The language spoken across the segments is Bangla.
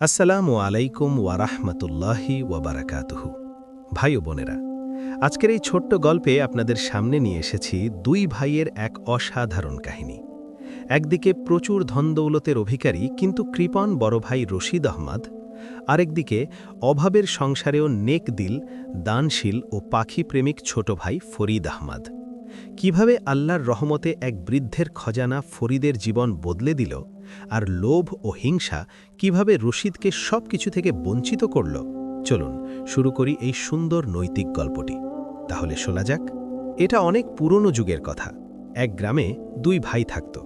আসসালামু আলাইকুম ওয়ারাহমাতুল্লাহি ওয়াবারাকাতুহু। ভাই ও বোনেরা, আজকের এই ছোট্ট গল্পে আপনাদের সামনে নিয়ে এসেছি দুই ভাইয়ের এক অসাধারণ কাহিনী। একদিকে প্রচুর ধনদৌলতের অধিকারী কিন্তু কৃপণ বড় ভাই রশিদ আহমদ, আরেকদিকে অভাবের সংসারেও নেক দিল, দানশীল ও পাখি প্রেমিক ছোট ভাই ফরিদ আহমদ। কিভাবে আল্লাহর রহমতে এক বৃদ্ধের খজানা ফরিদের জীবন বদলে দিল, আর লোভ ও হিংসা কিভাবে রশিদকে সবকিছু থেকে বঞ্চিত করল, চলুন শুরু করি এই সুন্দর নৈতিক গল্পটি। তাহলে শোনা যাক। এটা অনেক পুরনো যুগের কথা। এক গ্রামে দুই ভাই থাকত।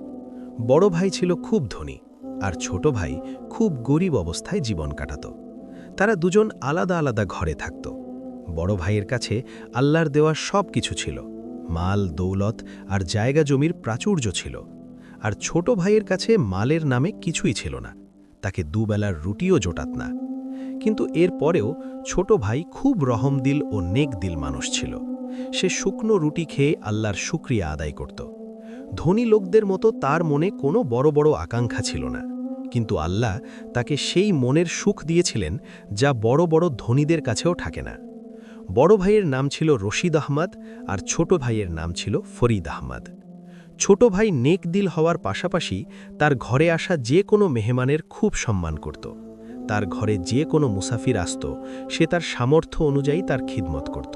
বড় ভাই ছিল খুব ধনী, আর ছোট ভাই খুব গরিব অবস্থায় জীবন কাটাত। তারা দুজন আলাদা আলাদা ঘরে থাকত। বড় ভাইয়ের কাছে আল্লাহর দেওয়া সব কিছু ছিল, মাল দৌলত আর জায়গা জমির প্রাচুর্য ছিল। আর ছোট ভাইয়ের কাছে মালের নামে কিছুই ছিল না, তাকে দুবেলার রুটিও জোটাত না। কিন্তু এর পরেও ছোট ভাই খুব রহমদিল ও নেক দিল মানুষ ছিল। সে শুকনো রুটি খেয়ে আল্লাহর শুকরিয়া আদায় করত। ধনী লোকদের মতো তার মনে কোনো বড় বড় আকাঙ্ক্ষা ছিল না, কিন্তু আল্লাহ তাকে সেই মনের সুখ দিয়েছিলেন যা বড় বড় ধনীদের কাছেও থাকে না। বড় ভাইয়ের নাম ছিল রশিদ আহমদ, আর ছোট ভাইয়ের নাম ছিল ফরিদ আহমদ। ছোট ভাই নেক দিল হওয়ার পাশাপাশি তার ঘরে আসা যে কোনো মেহমানের খুব সম্মান করত। তার ঘরে যে কোনো মুসাফির আসত, সে তার সামর্থ্য অনুযায়ী তার খিদমত করত।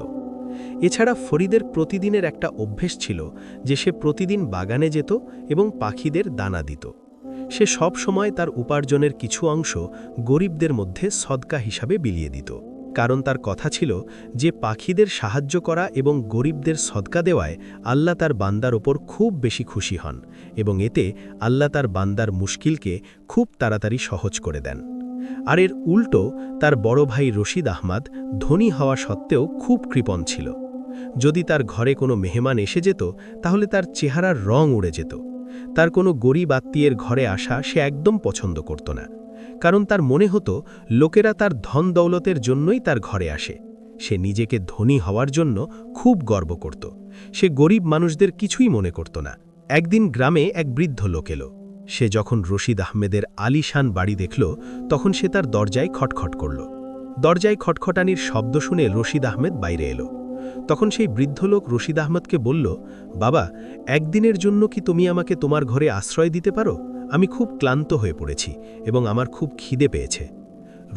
এছাড়া ফরিদের প্রতিদিনের একটা অভ্যেস ছিল যে সে প্রতিদিন বাগানে যেত এবং পাখিদের দানা দিত। সে সব সময় তার উপার্জনের কিছু অংশ গরিবদের মধ্যে সদকা হিসাবে বিলিয়ে দিত, কারণ তার কথা ছিল যে পাখিদের সাহায্য করা এবং গরিবদের সদকা দেওয়ায় আল্লাহ তার বান্দার ওপর খুব বেশি খুশি হন, এবং এতে আল্লাহ তার বান্দার মুশকিলকে খুব তাড়াতাড়ি সহজ করে দেন। আর এর উল্টো তার বড় ভাই রশিদ আহমদ ধনী হওয়া সত্ত্বেও খুব কৃপণ ছিল। যদি তার ঘরে কোনো মেহমান এসে যেত, তাহলে তার চেহারার রং উড়ে যেত। তার কোনো গরিব আত্মীয়ের ঘরে আসা সে একদম পছন্দ করত না, কারণ তার মনে হতো লোকেরা তার ধন দৌলতের জন্যই তার ঘরে আসে। সে নিজেকে ধনী হওয়ার জন্য খুব গর্ব করত। সে গরিব মানুষদের কিছুই মনে করত না। একদিন গ্রামে এক বৃদ্ধ লোক এলো। সে যখন রশিদ আহমেদের আলিশান বাড়ি দেখল, তখন সে তার দরজায় খটখট করল। দরজায় খটখটানির শব্দ শুনে রশিদ আহমেদ বাইরে এলো। তখন সেই বৃদ্ধ লোক রশিদ আহমদকে বলল, বাবা, একদিনের জন্য কি তুমি আমাকে তোমার ঘরে আশ্রয় দিতে পারো? আমি খুব ক্লান্ত হয়ে পড়েছি এবং আমার খুব খিদে পেয়েছে।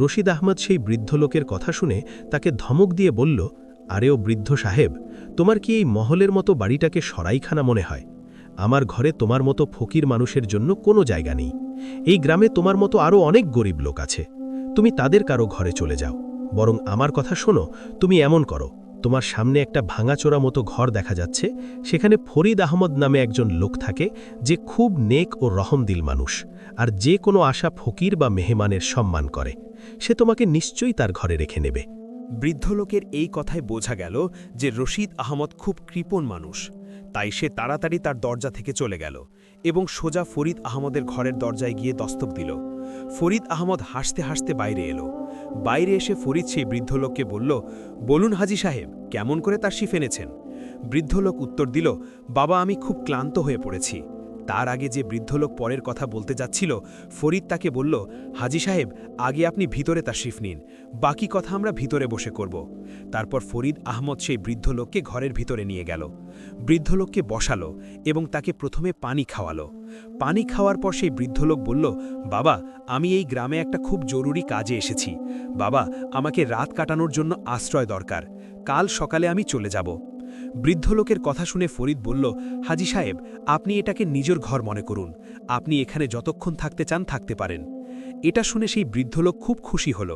রশিদ আহমদ সেই বৃদ্ধ লোকের কথা শুনে তাকে ধমক দিয়ে বলল, আরে ও বৃদ্ধ সাহেব, তোমার কি এই মহলের মতো বাড়িটাকে সরাইখানা মনে হয়? আমার ঘরে তোমার মতো ফকির মানুষের জন্য কোনো জায়গা নেই। এই গ্রামে তোমার মতো আরও অনেক গরিব লোক আছে। তুমি তাদের কারো ঘরে চলে যাও। বরং আমার কথা শোনো, তুমি এমন করো, তোমার সামনে একটা ভাঙাচোরা মতো ঘর দেখা যাচ্ছে, সেখানে ফরিদ আহমদ নামে একজন লোক থাকে, যে খুব নেক ও রহমদিল মানুষ, আর যে কোনো আশা ফকির বা মেহমানের সম্মান করে। সে তোমাকে নিশ্চয়ই তার ঘরে রেখে নেবে। বৃদ্ধ লোকের এই কথায় বোঝা গেল যে রশিদ আহমদ খুব কৃপণ মানুষ। তাই সে তাড়াতাড়ি তার দরজা থেকে চলে গেল এবং সোজা ফরিদ আহমদের ঘরের দরজায় গিয়ে দস্তক দিল। ফরিদ আহমদ হাসতে হাসতে বাইরে এলো। বাইরে এসে ফরিদ সেই বৃদ্ধ লোককে বলল, বলুন হাজি সাহেব, কেমন করে তাশরিফ এনেছেন? বৃদ্ধ লোক উত্তর দিল, বাবা, আমি খুব ক্লান্ত হয়ে পড়েছি। তার আগে যে বৃদ্ধ লোক পরের কথা বলতে যাচ্ছিল, ফরিদ তাকে বলল, হাজি সাহেব, আগে আপনি ভিতরে তাশরিফ নিন, বাকি কথা আমরা ভিতরে বসে করব। তারপর ফরিদ আহমদ সেই বৃদ্ধ লোককে ঘরের ভিতরে নিয়ে গেল। বৃদ্ধ লোককে বসালো এবং তাকে প্রথমে পানি খাওয়ালো। পানি খাওয়ার পর সেই বৃদ্ধ লোক বলল, বাবা, আমি এই গ্রামে একটা খুব জরুরি কাজে এসেছি। বাবা, আমাকে রাত কাটানোর জন্য আশ্রয় দরকার। কাল সকালে আমি চলে যাব। বৃদ্ধ লোকের কথা শুনে ফরিদ বলল, হাজি সাহেব, আপনি এটাকে নিজের ঘর মনে করুন। আপনি এখানে যতক্ষণ থাকতে চান থাকতে পারেন। এটা শুনে সেই বৃদ্ধ লোক খুব খুশি হল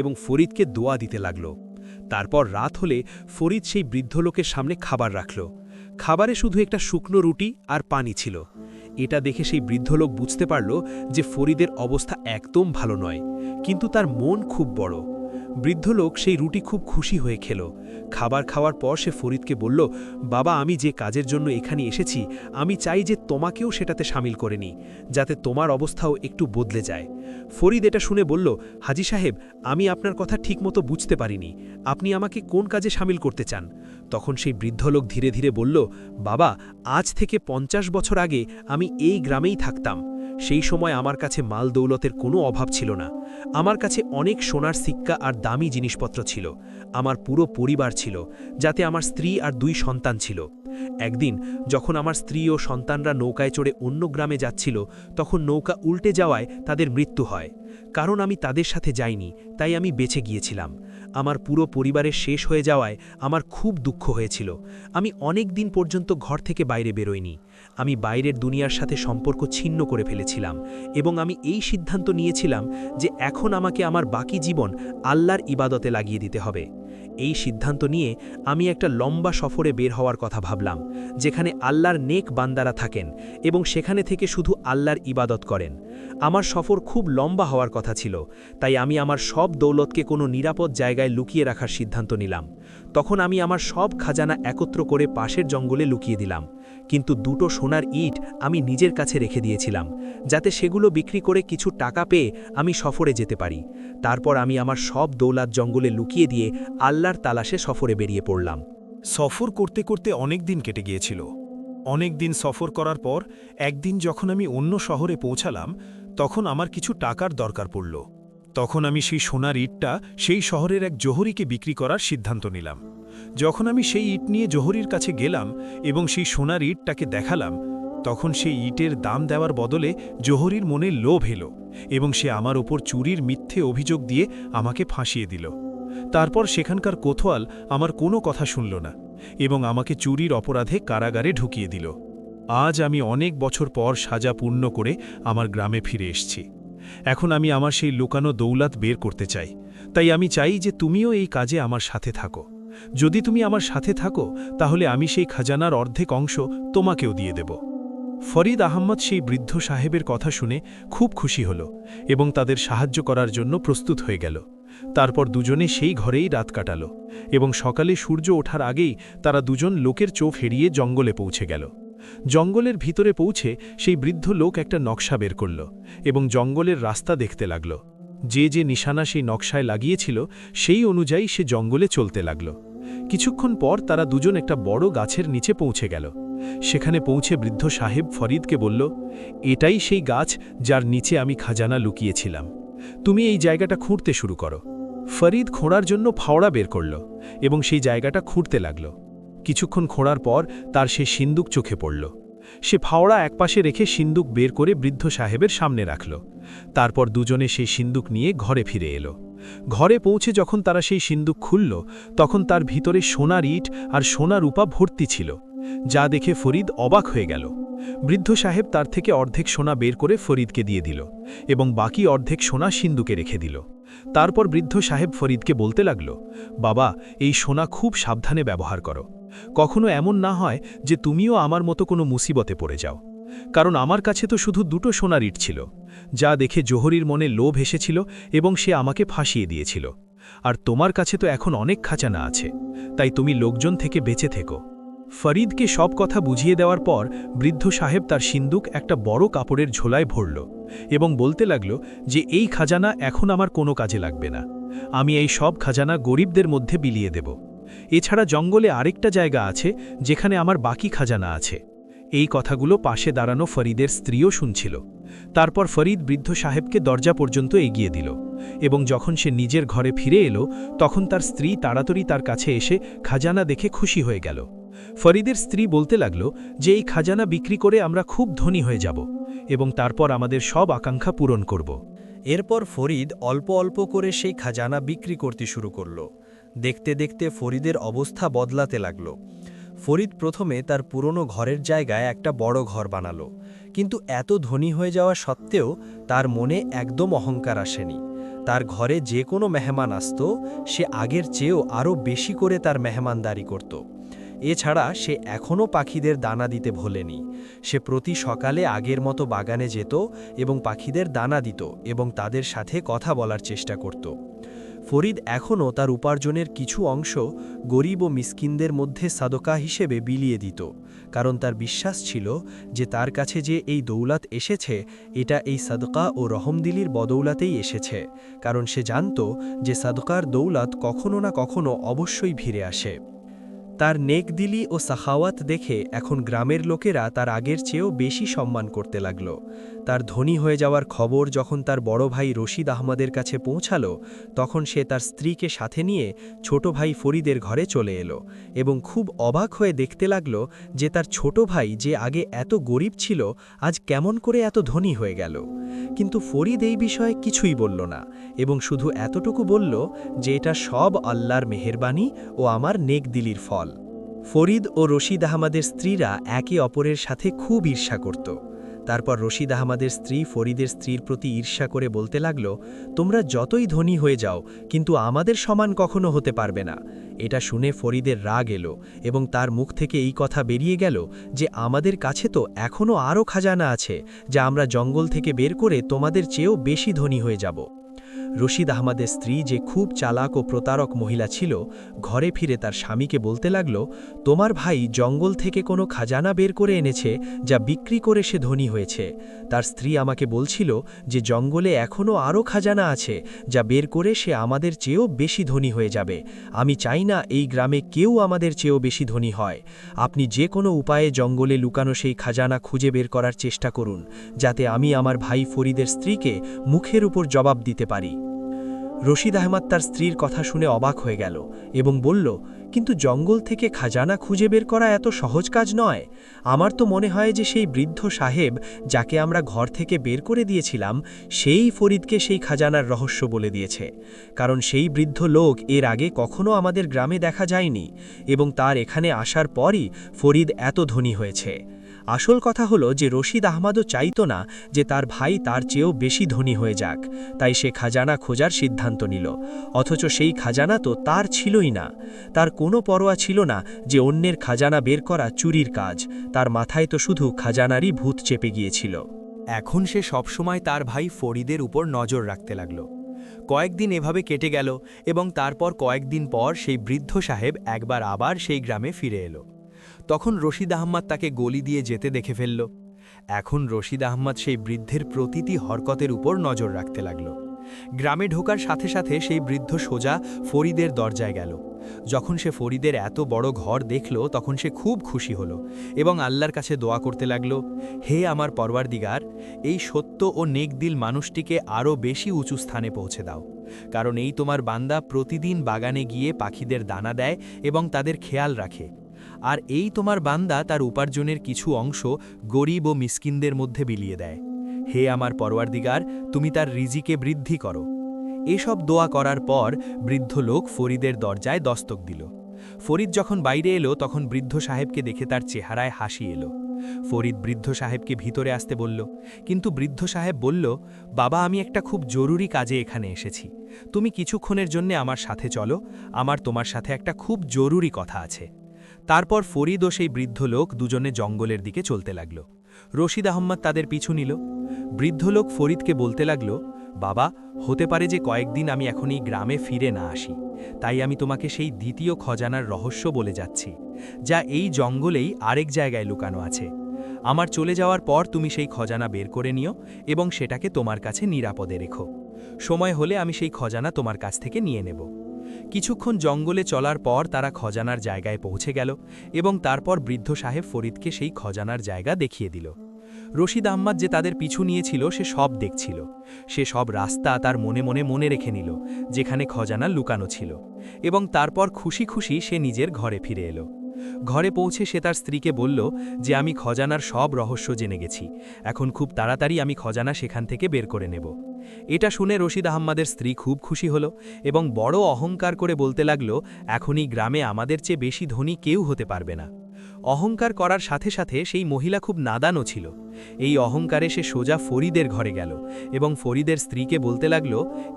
এবং ফরিদকে দোয়া দিতে লাগল। তারপর রাত হলে ফরিদ সেই বৃদ্ধ লোকের সামনে খাবার রাখল। খাবারে শুধু একটা শুকনো রুটি আর পানি ছিল। এটা দেখে সেই বৃদ্ধ লোক বুঝতে পারল যে ফরিদের অবস্থা একদম ভালো নয়, কিন্তু তার মন খুব বড়। বৃদ্ধ লোক সেই রুটি খুব খুশি হয়ে খেল। খাবার খাওয়ার পর সে ফরিদকে বলল, বাবা, আমি যে কাজের জন্য এখানে এসেছি, আমি চাই যে তোমাকেও সেটাতে সামিল করে নিই, যাতে তোমার অবস্থাও একটু বদলে যায়। ফরিদ এটা শুনে বলল, হাজি সাহেব, আমি আপনার কথা ঠিকমতো বুঝতে পারিনি। আপনি আমাকে কোন কাজে সামিল করতে চান? তখন সেই বৃদ্ধ লোক ধীরে ধীরে বলল, বাবা, আজ থেকে 50 বছর আগে আমি এই গ্রামেই থাকতাম। সেই সময় আমার কাছে মাল দৌলতের কোনো অভাব ছিল না। আমার কাছে অনেক সোনার সিক্কা আর দামি জিনিসপত্র ছিল। আমার পুরো পরিবার ছিল, যাতে আমার স্ত্রী আর 2 সন্তান ছিল। একদিন যখন আমার স্ত্রী ও সন্তানরা নৌকায় চড়ে অন্য গ্রামে যাচ্ছিল, তখন নৌকা উল্টে যাওয়ায় তাদের মৃত্যু হয়। কারণ আমি তাদের সাথে যাইনি, তাই আমি বেঁচে গিয়েছিলাম। আমার পুরো পরিবারের শেষ হয়ে যাওয়ায় আমার খুব দুঃখ হয়েছিল। আমি অনেক দিন পর্যন্ত ঘর থেকে বাইরে বেরোইনি। আমি বাইরের দুনিয়ার সাথে সম্পর্ক ছিন্ন করে ফেলেছিলাম এবং আমি এই সিদ্ধান্ত নিয়েছিলাম যে এখন আমাকে আমার বাকি জীবন আল্লাহর ইবাদতে লাগিয়ে দিতে হবে। এই সিদ্ধান্ত নিয়ে আমি একটা লম্বা সফরে বের হওয়ার কথা ভাবলাম, যেখানে আল্লাহর নেক বান্দারা থাকেন এবং সেখানে থেকে শুধু আল্লাহর ইবাদত করেন। আমার সফর খুব লম্বা হওয়ার কথা ছিল, তাই আমি আমার সব দৌলতকে কোনো নিরাপদ জায়গায় লুকিয়ে রাখার সিদ্ধান্ত নিলাম। তখন আমি আমার সব খাজানা একত্র করে পাশের জঙ্গলে লুকিয়ে দিলাম। কিন্তু 2টো সোনার ইট আমি নিজের কাছে রেখে দিয়েছিলাম, যাতে সেগুলো বিক্রি করে কিছু টাকা পেয়ে আমি সফরে যেতে পারি। তারপর আমি আমার সব দৌলত জঙ্গলে লুকিয়ে দিয়ে আল্লাহর তালাশে সফরে বেরিয়ে পড়লাম। সফর করতে করতে অনেক দিন কেটে গিয়েছিল। অনেক দিন সফর করার পর একদিন যখন আমি অন্য শহরে পৌঁছালাম, তখন আমার কিছু টাকার দরকার পড়ল। তখন আমি সেই সোনার ইটটা সেই শহরের এক জোহরিকে বিক্রি করার সিদ্ধান্ত নিলাম। যখন আমি সেই ইট নিয়ে জোহরির কাছে গেলাম এবং সেই সোনার ইটটাকে দেখালাম, তখন সেই ইটের দাম দেওয়ার বদলে জোহরির মনে লোভ এলো এবং সে আমার ওপর চুরির মিথ্যে অভিযোগ দিয়ে আমাকে ফাঁসিয়ে দিল। তারপর সেখানকার কোতোয়াল আমার কোনো কথা শুনল না এবং আমাকে চুরির অপরাধে কারাগারে ঢুকিয়ে দিল। আজ আমি অনেক বছর পর সাজা পূর্ণ করে আমার গ্রামে ফিরে এসেছি। এখন আমি আমার সেই লুকানো দৌলত বের করতে চাই, তাই আমি চাই যে তুমিও এই কাজে আমার সাথে থাকো। যদি তুমি আমার সাথে থাকো, তাহলে আমি সেই খাজানার অর্ধেক অংশ তোমাকেও দিয়ে দেব। ফরিদ আহমদ সেই বৃদ্ধ সাহেবের কথা শুনে খুব খুশি হল এবং তাদের সাহায্য করার জন্য প্রস্তুত হয়ে গেল। তারপর দুজনে সেই ঘরেই রাত কাটাল এবং সকালে সূর্য ওঠার আগেই তারা দুজন লোকের চোখ এড়িয়ে জঙ্গলে পৌঁছে গেল। জঙ্গলের ভিতরে পৌঁছে সেই বৃদ্ধ লোক একটা নকশা বের করল এবং জঙ্গলের রাস্তা দেখতে লাগল। যে যে নিশানা সেই নকশায় লাগিয়েছিল সেই অনুযায়ী সে জঙ্গলে চলতে লাগল। কিছুক্ষণ পর তারা দুজন একটা বড় গাছের নিচে পৌঁছে গেল। সেখানে পৌঁছে বৃদ্ধ সাহেব ফরিদকে বলল, এটাই সেই গাছ যার নিচে আমি খাজানা লুকিয়েছিলাম। তুমি এই জায়গাটা খুঁড়তে শুরু করো। ফরিদ খোঁড়ার জন্য ফাওড়া বের করল এবং সেই জায়গাটা খুঁড়তে লাগল। কিছুক্ষণ খোঁড়ার পর তার সে সিন্দুক চোখে পড়ল। সে ফাওড়া একপাশে রেখে সিন্দুক বের করে বৃদ্ধ সাহেবের সামনে রাখল। তারপর দুজনে সেই সিন্দুক নিয়ে ঘরে ফিরে এলো। ঘরে পৌঁছে যখন তারা সেই সিন্দুক খুলল, তখন তার ভিতরে সোনার ইট আর সোনা রূপা ভর্তি ছিল, যা দেখে ফরিদ অবাক হয়ে গেল। বৃদ্ধ সাহেব তার থেকে অর্ধেক সোনা বের করে ফরিদকে দিয়ে দিল এবং বাকি অর্ধেক সোনা সিন্দুকে রেখে দিল। তারপর বৃদ্ধ সাহেব ফরিদকে বলতে লাগল, বাবা, এই সোনা খুব সাবধানে ব্যবহার করো। কখনো এমন না হয় যে তুমিও আমার মতো কোনো মুসিবতে পড়ে যাও, কারণ আমার কাছে তো শুধু 2টো সোনার ইট ছিল, যা দেখে জোহরির মনে লোভ এসেছিল এবং সে আমাকে ফাঁসিয়ে দিয়েছিল। আর তোমার কাছে তো এখন অনেক খাজানা আছে, তাই তুমি লোকজন থেকে বেঁচে থেকো। ফরিদকে সব কথা বুঝিয়ে দেওয়ার পর বৃদ্ধ সাহেব তার সিন্দুক একটা বড় কাপড়ের ঝোলায় ভরল এবং বলতে লাগল যে এই খাজানা এখন আমার কোনো কাজে লাগবে না। আমি এই সব খাজানা গরিবদের মধ্যে বিলিয়ে দেব। এছাড়া জঙ্গলে আরেকটা জায়গা আছে যেখানে আমার বাকি খাজানা আছে। এই কথাগুলো পাশে দাঁড়ানো ফরিদের স্ত্রীও শুনছিল। তারপর ফরিদ বৃদ্ধ সাহেবকে দরজা পর্যন্ত এগিয়ে দিল এবং যখন সে নিজের ঘরে ফিরে এলো, তখন তার স্ত্রী তাড়াতাড়ি তার কাছে এসে খাজানা দেখে খুশি হয়ে গেল। ফরিদের স্ত্রী বলতে লাগল যে এই খাজানা বিক্রি করে আমরা খুব ধনী হয়ে যাব এবং তারপর আমাদের সব আকাঙ্ক্ষা পূরণ করব। এরপর ফরিদ অল্প অল্প করে সেই খাজানা বিক্রি করতে শুরু করল। দেখতে দেখতে ফরিদের অবস্থা বদলাতে লাগল। ফরিদ প্রথমে তার পুরনো ঘরের জায়গায় একটা বড় ঘর বানালো, কিন্তু এত ধনী হয়ে যাওয়া সত্ত্বেও তার মনে একদম অহংকার আসেনি। তার ঘরে যে কোনো মেহমান আসত, সে আগের চেয়েও আরও বেশি করে তার মেহমানদারি করত। এছাড়া সে এখনও পাখিদের দানা দিতে ভোলেনি। সে প্রতি সকালে আগের মতো বাগানে যেত এবং পাখিদের দানা দিত এবং তাদের সাথে কথা বলার চেষ্টা করত। ফরিদ এখনও তার উপার্জনের কিছু অংশ গরিব ও মিসকিনদের মধ্যে সাদকা হিসেবে বিলিয়ে দিত, কারণ তার বিশ্বাস ছিল যে তার কাছে যে এই দৌলত এসেছে, এটা এই সাদকা ও রহমদিলির বদৌলতেই এসেছে, কারণ সে জানত যে সাদকার দৌলত কখনো না কখনো অবশ্যই ফিরে আসে। তার নেকদিলি ও সাখাওয়াত দেখে এখন গ্রামের লোকেরা তার আগের চেয়েও বেশি সম্মান করতে লাগল। তার ধনী হয়ে যাওয়ার খবর যখন তার বড় ভাই রশিদ আহমদের কাছে পৌঁছালো, তখন সে তার স্ত্রীকে সাথে নিয়ে ছোট ভাই ফরিদের ঘরে চলে এলো এবং খুব অবাক হয়ে দেখতে লাগলো যে তার ছোট ভাই যে আগে এত গরিব ছিল আজ কেমন করে এত ধনী হয়ে গেল। কিন্তু ফরিদ এই বিষয়ে কিছুই বলল না এবং শুধু এতটুকু বলল যে এটা সব আল্লাহর মেহেরবানি ও আমার নেকদিলির ফল। ফরিদ ও রশিদ আহমদের স্ত্রীরা একে অপরের সাথে খুব ঈর্ষা করত। তারপর রশিদ আহমদের স্ত্রী ফরিদের স্ত্রীর প্রতি ঈর্ষা করে বলতে লাগল, তোমরা যতই ধনী হয়ে যাও কিন্তু আমাদের সমান কখনো হতে পারবে না। এটা শুনে ফরিদের রাগ এলো এবং তার মুখ থেকে এই কথা বেরিয়ে গেল যে আমাদের কাছে তো এখনও আরও খাজানা আছে যা আমরা জঙ্গল থেকে বের করে তোমাদের চেয়েও বেশি ধনী হয়ে যাব। রশিদ আহমদের স্ত্রী যে খুব চালাক ও প্রতারক মহিলা ছিল, ঘরে ফিরে তার স্বামীকে বলতে লাগল, তোমার ভাই জঙ্গল থেকে কোনো খাজানা বের করে এনেছে যা বিক্রি করে সে ধনী হয়েছে। তার স্ত্রী আমাকে বলছিল যে জঙ্গলে এখনও আরও খাজানা আছে যা বের করে সে আমাদের চেয়েও বেশি ধনী হয়ে যাবে। আমি চাই না এই গ্রামে কেউ আমাদের চেয়েও বেশি ধনী হয়। আপনি যে কোনো উপায়ে জঙ্গলে লুকানো সেই খাজানা খুঁজে বের করার চেষ্টা করুন, যাতে আমি আমার ভাই ফরিদের স্ত্রীকে মুখের উপর জবাব দিতে পারি। রশিদ আহমদ তার স্ত্রীর কথা শুনে অবাক হয়ে গেল এবং বলল, কিন্তু জঙ্গল থেকে খাজানা খুঁজে বের করা এত সহজ কাজ নয়। আমার তো মনে হয় যে সেই বৃদ্ধ সাহেব যাকে আমরা ঘর থেকে বের করে দিয়েছিলাম সেই ফরিদকে সেই খাজানার রহস্য বলে দিয়েছে, কারণ সেই বৃদ্ধ লোক এর আগে কখনো আমাদের গ্রামে দেখা যায়নি এবং তার এখানে আসার পরই ফরিদ এত ধনী হয়েছে। আসল কথা হলো যে রশিদ আহমদও চাইতো না যে তার ভাই তার চেয়েও বেশি ধনী হয়ে যাক, তাই সে খাজানা খোঁজার সিদ্ধান্ত নিল। অথচ সেই খাজানা তো তার ছিলই না। তার কোনো পরোয়া ছিল না যে অন্যের খাজানা বের করা চুরির কাজ, তার মাথায় তো শুধু খাজানারই ভূত চেপে গিয়েছিল। এখন সে সবসময় তার ভাই ফরিদের উপর নজর রাখতে লাগল। কয়েকদিন এভাবে কেটে গেল এবং তারপর কয়েকদিন পর সেই বৃদ্ধ সাহেব একবার আবার সেই গ্রামে ফিরে এলো। তখন রশিদ আহমদ তাকে গলি দিয়ে যেতে দেখে ফেলল। এখন রশিদ আহমদ সেই বৃদ্ধের প্রতিটি হরকতের উপর নজর রাখতে লাগল। গ্রামে ঢোকার সাথে সাথে সেই বৃদ্ধ সোজা ফরিদের দরজায় গেল। যখন সে ফরিদের এত বড় ঘর দেখল তখন সে খুব খুশি হলো এবং আল্লাহর কাছে দোয়া করতে লাগল, হে আমার পরওয়ারদিগার, এই সত্য ও নেকদিল মানুষটিকে আরও বেশি উঁচু স্থানে পৌঁছে দাও, কারণ এই তোমার বান্দা প্রতিদিন বাগানে গিয়ে পাখিদের দানা দেয় এবং তাদের খেয়াল রাখে, আর এই তোমার বান্দা তার উপার্জনের কিছু অংশ গরিব ও মিসকিনদের মধ্যে বিলিয়ে দেয়। হে আমার পরওয়ারদিগার, তুমি তার রিজিকে বৃদ্ধি করো। এসব দোয়া করার পর বৃদ্ধ লোক ফরিদের দরজায় দস্তক দিল। ফরিদ যখন বাইরে এলো তখন বৃদ্ধ সাহেবকে দেখে তার চেহারায় হাসি এলো। ফরিদ বৃদ্ধ সাহেবকে ভিতরে আসতে বলল, কিন্তু বৃদ্ধ সাহেব বলল, বাবা, আমি একটা খুব জরুরি কাজে এখানে এসেছি, তুমি কিছুক্ষণের জন্য আমার সাথে চলো, আমার তোমার সাথে একটা খুব জরুরি কথা আছে। তারপর ফরিদ ও সেই বৃদ্ধ লোক দুজনে জঙ্গলের দিকে চলতে লাগল। রশিদ আহমদ তাদের পিছু নিল। বৃদ্ধ লোক ফরিদকে বলতে লাগল, বাবা, হতে পারে যে কয়েকদিন আমি এখন এই গ্রামে ফিরে না আসি, তাই আমি তোমাকে সেই দ্বিতীয় খজানার রহস্য বলে যাচ্ছি, যা এই জঙ্গলেই আরেক জায়গায় লুকানো আছে। আমার চলে যাওয়ার পর তুমি সেই খজানা বের করে নিও এবং সেটাকে তোমার কাছে নিরাপদে রেখো। সময় হলে আমি সেই খজানা তোমার কাছ থেকে নিয়ে নেব। কিছুক্ষণ জঙ্গলে চলার পর তারা খজানার জায়গায় পৌঁছে গেল এবং তারপর বৃদ্ধ সাহেব ফরিদকে সেই খজানার জায়গা দেখিয়ে দিল। রশিদ আহমদ যে তাদের পিছু নিয়েছিল সে সব দেখছিল। সে সব রাস্তা তার মনে রেখে নিল যেখানে খজানা লুকানো ছিল এবং তারপর খুশি খুশি সে নিজের ঘরে ফিরে এলো। ঘরে পৌঁছে সে তার স্ত্রীকে বলল যে আমি খজানার সব রহস্য জেনে গেছি, এখন খুব তাড়াতাড়ি আমি খজানা সেখান থেকে বের করে নেব। এটা শুনে রশিদ আহমদের স্ত্রী খুব খুশি হলো এবং বড় অহংকার করে বলতে লাগল, এখনই গ্রামে আমাদের চেয়ে বেশি ধনী কেউ হতে পারবে না। অহংকার করার সাথে সাথে সেই মহিলা খুব নাদানও ছিল। এই অহংকারে সে সোজা ফরিদের ঘরে গেল এবং ফরিদের স্ত্রীকে বলতে লাগল,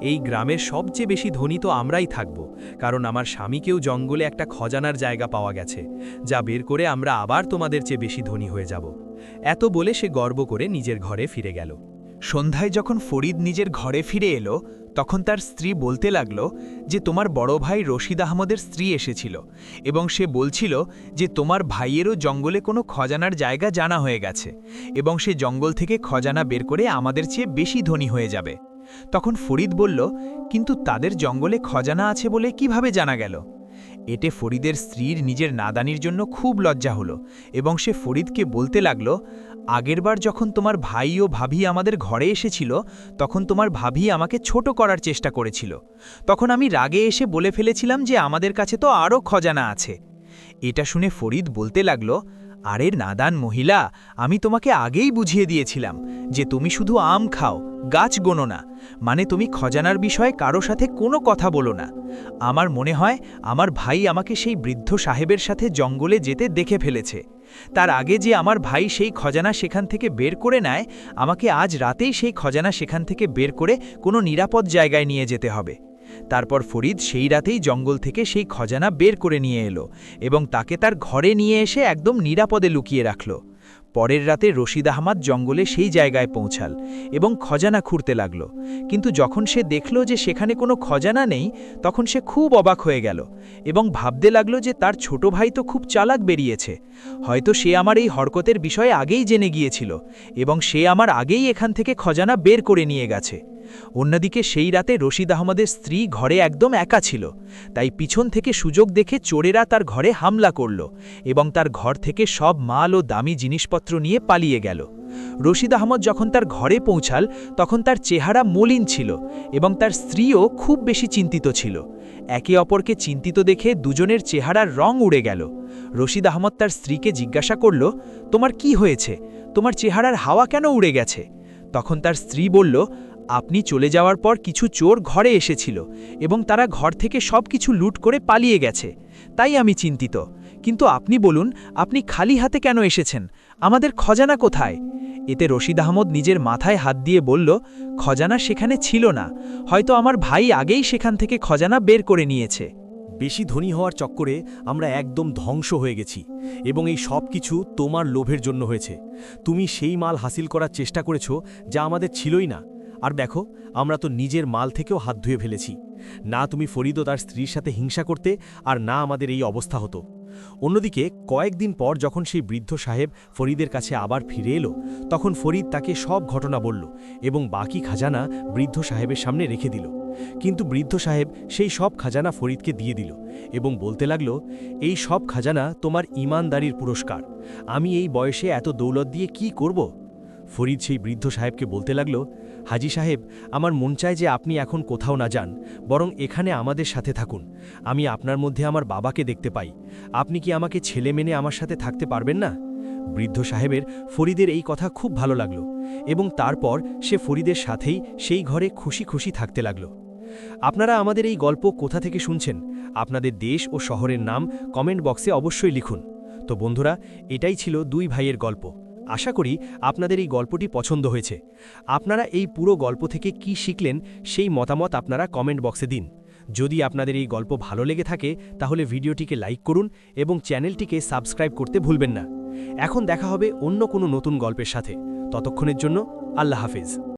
এই গ্রামের সবচেয়ে বেশি ধনী তো আমরাই থাকব, কারণ আমার স্বামীকেও জঙ্গলে একটা খজানার জায়গা পাওয়া গেছে, যা বের করে আমরা আবার তোমাদের চেয়ে বেশি ধনী হয়ে যাব। এত বলে সে গর্ব করে নিজের ঘরে ফিরে গেল। সন্ধ্যায় যখন ফরিদ নিজের ঘরে ফিরে এলো তখন তার স্ত্রী বলতে লাগল যে তোমার বড় ভাই রশিদ আহমদের স্ত্রী এসেছিল এবং সে বলছিল যে তোমার ভাইয়েরও জঙ্গলে কোনো খজানার জায়গা জানা হয়ে গেছে এবং সে জঙ্গল থেকে খজানা বের করে আমাদের চেয়ে বেশি ধনী হয়ে যাবে। তখন ফরিদ বলল, কিন্তু তাদের জঙ্গলে খজানা আছে বলে কিভাবে জানা গেল? এতে ফরিদের স্ত্রীর নিজের নাদানির জন্য খুব লজ্জা হলো এবং সে ফরিদকে বলতে লাগল, আগেরবার যখন তোমার ভাই ও ভাবি আমাদের ঘরে এসেছিল তখন তোমার ভাবি আমাকে ছোট করার চেষ্টা করেছিল। তখন আমি রাগে এসে বলে ফেলেছিলাম যে আমাদের কাছে তো আরও খজানা আছে। এটা শুনে ফরিদ বলতে লাগলো, আরে নাদান মহিলা, আমি তোমাকে আগেই বুঝিয়ে দিয়েছিলাম যে তুমি শুধু আম খাও, গাছ গোনো না, মানে তুমি খজানার বিষয়ে কারো সাথে কোনো কথা বলো না। আমার মনে হয় আমার ভাই আমাকে সেই বৃদ্ধ সাহেবের সাথে জঙ্গলে যেতে দেখে ফেলেছে। তার আগে যে আমার ভাই সেই খজানা সেখান থেকে বের করে নেয়, আমাকে আজ রাতেই সেই খজানা সেখান থেকে বের করে কোনো নিরাপদ জায়গায় নিয়ে যেতে হবে। তারপর ফরিদ সেই রাতেই জঙ্গল থেকে সেই খজানা বের করে নিয়ে এলো এবং তাকে তার ঘরে নিয়ে এসে একদম নিরাপদে লুকিয়ে রাখল। পরের রাতে রশিদ আহমদ জঙ্গলে সেই জায়গায় পৌঁছাল এবং খজানা খুঁড়তে লাগল। কিন্তু যখন সে দেখল যে সেখানে কোনো খজানা নেই, তখন সে খুব অবাক হয়ে গেল এবং ভাবতে লাগল যে তার ছোট ভাই তো খুব চালাক বেরিয়েছে। হয়তো সে আমার এই হরকতের বিষয়ে আগেই জেনে গিয়েছিল এবং সে আমার আগেই এখান থেকে খজানা বের করে নিয়ে গেছে। অন্যদিকে সেই রাতে রশিদ আহমদের স্ত্রী ঘরে একদম একা ছিল, তাই পিছন থেকে সুযোগ দেখে চোরেরা তার ঘরে হামলা করল এবং তার ঘর থেকে সব মাল ও দামি জিনিসপত্র নিয়ে পালিয়ে গেল। রশিদ আহমদ যখন তার ঘরে পৌঁছাল তখন তার চেহারা মলিন ছিল এবং তার স্ত্রীও খুব বেশি চিন্তিত ছিল। একে অপরকে চিন্তিত দেখে দুজনের চেহারার রং উড়ে গেল। রশিদ আহমদ তার স্ত্রীকে জিজ্ঞাসা করল, তোমার কি হয়েছে? তোমার চেহারার হাওয়া কেন উড়ে গেছে? তখন তার স্ত্রী বলল, আপনি চলে যাওয়ার পর কিছু চোর ঘরে এসেছিল এবং তারা ঘর থেকে সব কিছু লুট করে পালিয়ে গেছে, তাই আমি চিন্তিত। কিন্তু আপনি বলুন, আপনি খালি হাতে কেন এসেছেন? আমাদের খজানা কোথায়? এতে রশিদ আহমদ নিজের মাথায় হাত দিয়ে বলল, খজানা সেখানে ছিল না, হয়তো আমার ভাই আগেই সেখান থেকে খজানা বের করে নিয়েছে। বেশি ধনী হওয়ার চক্করে আমরা একদম ধ্বংস হয়ে গেছি এবং এই সব কিছু তোমার লোভের জন্য হয়েছে। তুমি সেই মাল হাসিল করার চেষ্টা করেছো যা আমাদের ছিলই না। আর দেখো, আমরা তো নিজের মাল থেকেও হাত ধুয়ে ফেলেছি। না তুমি ফরিদ ও তার স্ত্রীর সাথে হিংসা করতে, আর না আমাদের এই অবস্থা হতো। অন্যদিকে কয়েকদিন পর যখন সেই বৃদ্ধ সাহেব ফরিদের কাছে আবার ফিরে এলো, তখন ফরিদ তাকে সব ঘটনা বলল এবং বাকি খাজানা বৃদ্ধ সাহেবের সামনে রেখে দিল। কিন্তু বৃদ্ধ সাহেব সেই সব খাজানা ফরিদকে দিয়ে দিল এবং বলতে লাগল, এই সব খাজানা তোমার ইমানদারির পুরস্কার। আমি এই বয়সে এত দৌলত দিয়ে কি করব? ফরিদ সেই বৃদ্ধ সাহেবকে বলতে লাগল, হাজি সাহেব, আমার মন চায় যে আপনি এখন কোথাও না যান, বরং এখানে আমাদের সাথে থাকুন। আমি আপনার মধ্যে আমার বাবাকে দেখতে পাই। আপনি কি আমাকে ছেলে মেনে আমার সাথে থাকতে পারবেন না? বৃদ্ধ সাহেবের ফরিদের এই কথা খুব ভালো লাগল এবং তারপর সে ফরিদের সাথেই সেই ঘরে খুশি খুশি থাকতে লাগল। আপনারা আমাদের এই গল্প কোথা থেকে শুনছেন? আপনাদের দেশ ও শহরের নাম কমেন্ট বক্সে অবশ্যই লিখুন। তো বন্ধুরা, এটাই ছিল দুই ভাইয়ের গল্প। আশা করি আপনাদের এই গল্পটি পছন্দ হয়েছে। আপনারা এই পুরো গল্প থেকে কি শিখলেন সেই মতামত আপনারা কমেন্ট বক্সে দিন। যদি আপনাদের এই গল্প ভালো লেগে থাকে তাহলে ভিডিওটিকে লাইক করুন এবং চ্যানেলটিকে সাবস্ক্রাইব করতে ভুলবেন না। এখন দেখা হবে অন্য কোনো নতুন গল্পের সাথে। ততক্ষণের জন্য আল্লাহ হাফেজ।